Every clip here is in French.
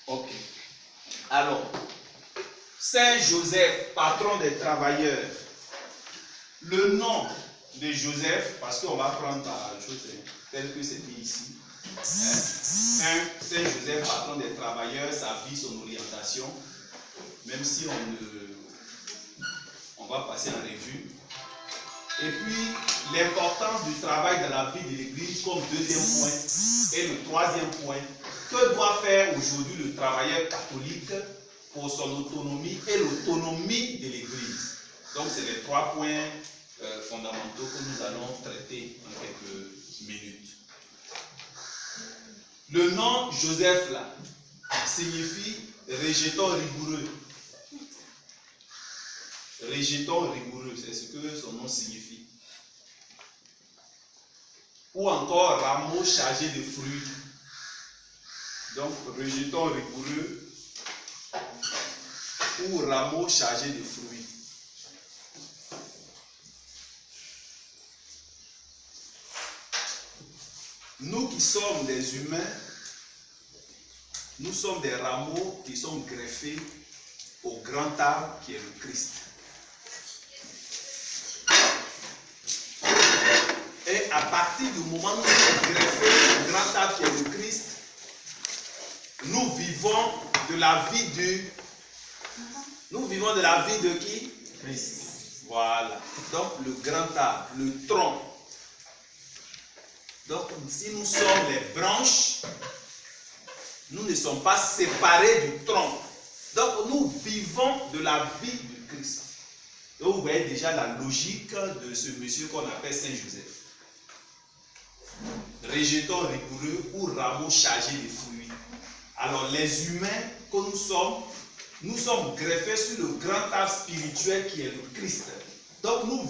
Ok. Alors, Saint Joseph, patron des travailleurs. Le nom de Joseph, parce qu'on va prendre par chose telle que c'est dit ici. Saint Joseph, patron des travailleurs, sa vie, son orientation. Même si on va passer en revue. Et puis, l'importance du travail dans la vie de l'Église comme deuxième point. Et le troisième point, que doit faire aujourd'hui le travailleur catholique pour son autonomie et l'autonomie de l'Église. Donc, c'est les trois points fondamentaux que nous allons traiter en quelques minutes. Le nom Joseph là signifie rejeton rigoureux. Rejeton rigoureux, c'est ce que son nom signifie. Ou encore rameau chargé de fruits. Donc, rejeton rigoureux ou rameau chargé de fruits. Nous qui sommes des humains, nous sommes des rameaux qui sont greffés au grand arbre qui est le Christ. Et à partir du moment où nous sommes greffés au grand arbre qui est le Christ, nous vivons de la vie de qui? Christ. Voilà. Donc le grand arbre, le tronc. Donc si nous sommes les branches, nous ne sommes pas séparés du tronc. Donc nous vivons de la vie de Christ. Donc vous voyez déjà la logique de ce monsieur qu'on appelle Saint Joseph. Rejeton rigoureux ou rameau chargé de fruits. Alors les humains que nous sommes greffés sur le grand arbre spirituel qui est le Christ. Donc nous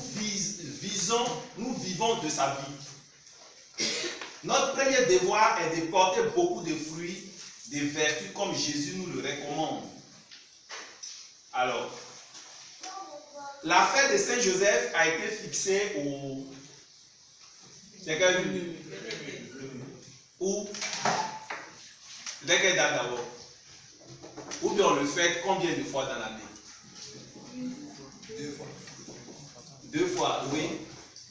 vivons de sa vie. Notre premier devoir est de porter beaucoup de fruits, de vertus comme Jésus nous le recommande. Alors, la fête de Saint Joseph a été fixée au... Où? Dès quelle date d'abord? Ou bien on le fait combien de fois dans l'année? 2 fois. 2 fois, oui.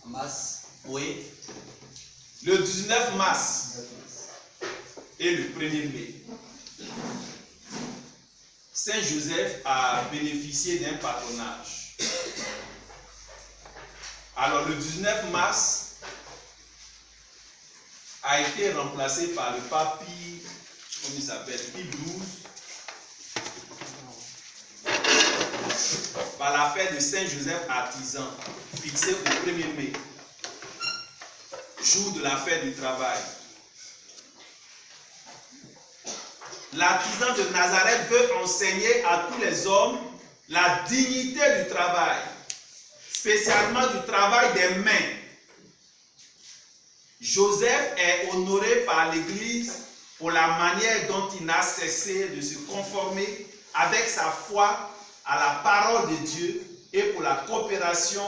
Mars. Oui. Le 19 mars et le 1er mai. Saint Joseph a bénéficié d'un patronage. Alors le 19 mars a été remplacé par le pape Pie, comment il s'appelle, Pie XII, par la fête de Saint Joseph artisan, fixée au 1er mai, jour de la fête du travail. L'artisan de Nazareth veut enseigner à tous les hommes la dignité du travail, spécialement du travail des mains. Joseph est honoré par l'Église pour la manière dont il n'a cessé de se conformer avec sa foi à la parole de Dieu et pour la coopération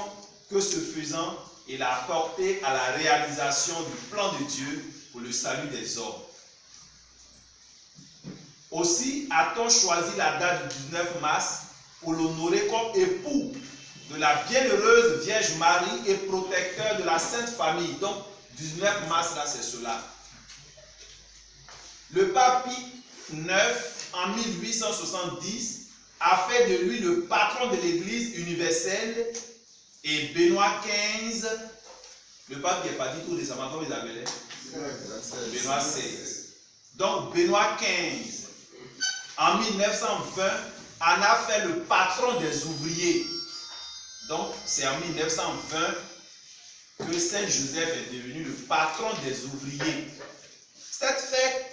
que ce faisant, il a apporté à la réalisation du plan de Dieu pour le salut des hommes. Aussi a-t-on choisi la date du 19 mars pour l'honorer comme époux de la bienheureuse Vierge Marie et protecteur de la Sainte Famille. Donc, 19 mars, là, c'est cela. Le pape Pie IX, en 1870, a fait de lui le patron de l'Église universelle et Benoît XV, le pape qui est parti tout récemment, comment il appelait? Benoît XVI. Donc, Benoît XV, en 1920, en a fait le patron des ouvriers. Donc, c'est en 1920 que Saint Joseph est devenu le patron des ouvriers. Cette fête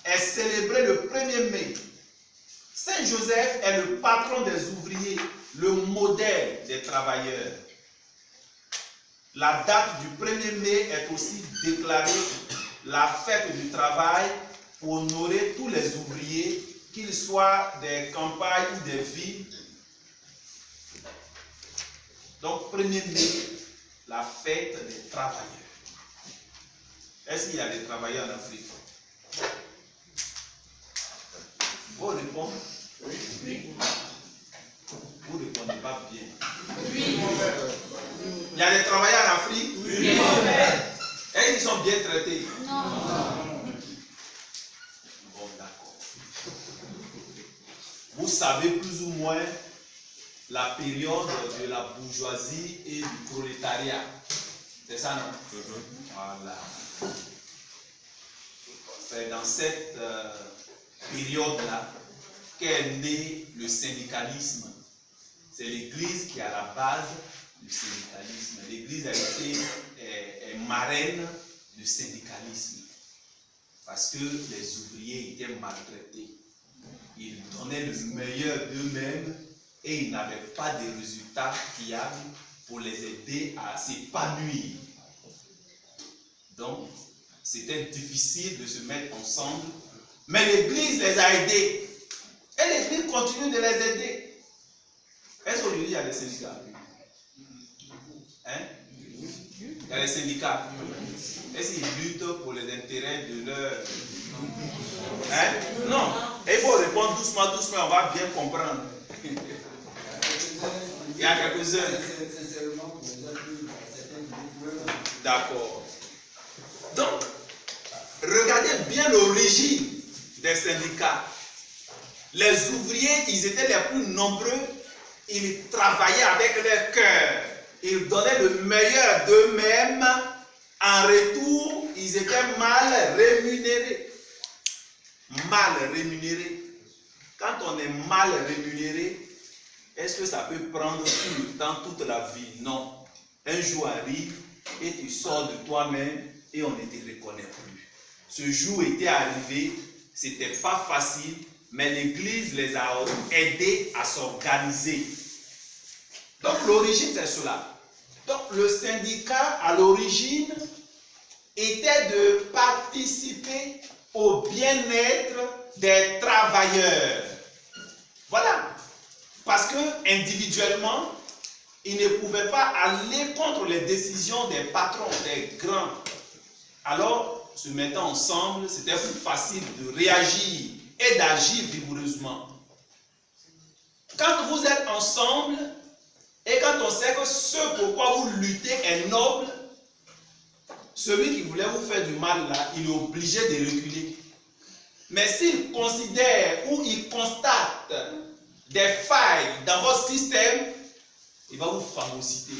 est célébrée le 1er mai. Saint Joseph est le patron des ouvriers, le modèle des travailleurs. La date du 1er mai est aussi déclarée la fête du travail pour honorer tous les ouvriers, qu'ils soient des campagnes ou des villes. Donc, 1er mai, la fête des travailleurs. Est-ce qu'il y a des travailleurs en Afrique? faut répondre. Oui. Vous ne répondez pas bien. Oui. Il y a des travailleurs en Afrique. Oui. Est-ce qu'ils sont bien traités? Non. Bon, d'accord. Vous savez plus ou moins la période de la bourgeoisie et du prolétariat. C'est ça, non? Voilà. C'est dans cette période-là qu'est né le syndicalisme. C'est l'Église qui est à la base du syndicalisme. L'Église a été marraine du syndicalisme. Parce que les ouvriers étaient maltraités. Ils donnaient le meilleur d'eux-mêmes et ils n'avaient pas de résultats fiables pour les aider à s'épanouir. Donc, c'était difficile de se mettre ensemble, mais l'Église les a aidés. Et l'Église continue de les aider. Est-ce qu'aujourd'hui il y a des syndicats? Hein? Il y a des syndicats. Est-ce qu'ils luttent pour les intérêts de leur... Hein? Non. Et il faut répondre doucement, doucement, on va bien comprendre. Il y a quelques-uns. D'accord. Donc, regardez bien l'origine des syndicats. Les ouvriers, ils étaient les plus nombreux, ils travaillaient avec leur cœur, ils donnaient le meilleur d'eux-mêmes. En retour, ils étaient mal rémunérés. Mal rémunérés. Quand on est mal rémunéré, est-ce que ça peut prendre tout le temps, toute la vie? Non. Un jour arrive et tu sors de toi-même et on ne te reconnaît plus. Ce jour était arrivé, ce n'était pas facile, mais l'Église les a aidés à s'organiser. Donc l'origine c'est cela. Donc le syndicat à l'origine était de participer au bien-être des travailleurs. Voilà. Parce que individuellement, ils ne pouvaient pas aller contre les décisions des patrons, des grands. Alors, se mettant ensemble, c'était plus facile de réagir et d'agir vigoureusement. Quand vous êtes ensemble et quand on sait que ce pourquoi vous luttez est noble, celui qui voulait vous faire du mal là, il est obligé de reculer. Mais s'il considère ou il constate des failles dans votre système, il va vous phagocyter.